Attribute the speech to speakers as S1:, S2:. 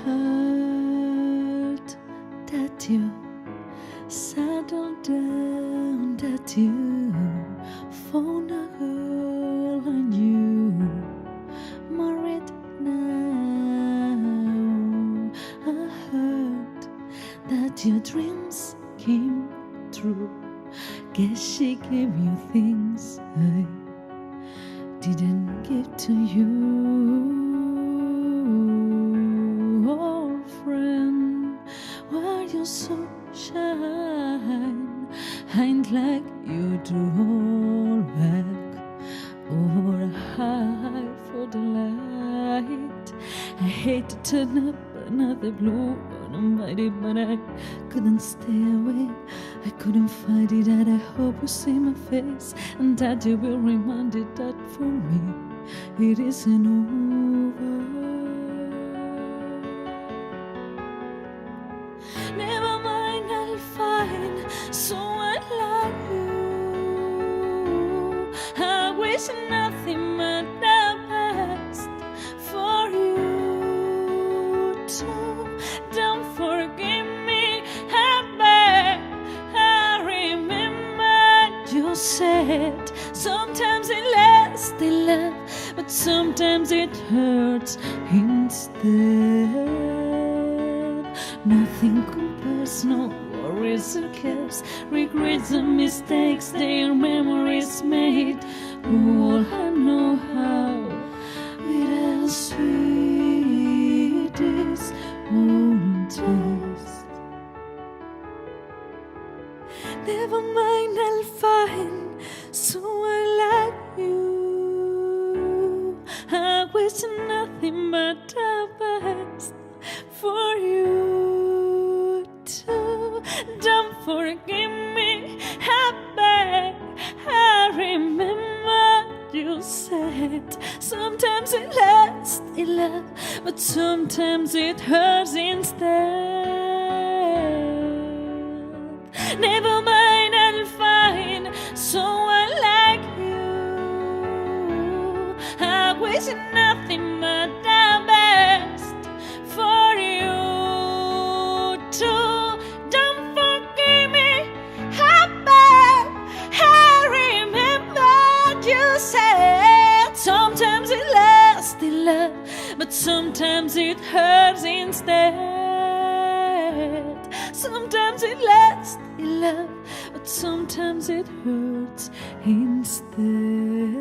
S1: heard that you settled down, that you found a girl and you married now. I heard that your dreams came true. Guess she gave you things I didn't give to you. Old friend, why you so shine? Ain't like you do all back or high for the light. I hate to turn up another blue one on my day, but I couldn't stay away. I couldn't fight it out. I hope you see my face and that you will remind it that for me it isn't over. Never mind, I'll find someone like you. I wish nothing but the best for you too. Don't forgive me, I beg. I remember you said sometimes it lasts in love, but sometimes it hurts instead. Nothing compares, no worries or cares, regrets and mistakes, their memories made. All I know how bittersweet this won't taste. Never mind, I'll find someone like you. I wish nothing but the best for you too. Don't forgive me, I beg. I remember you said sometimes it lasts in love, but sometimes it hurts instead. Never mind, I'll find someone like you. I wish nothing but the best for you too. Don't forgive me, I beg. I remember you said sometimes it lasts in love, but sometimes it hurts instead. Sometimes it lasts in love, but sometimes it hurts instead.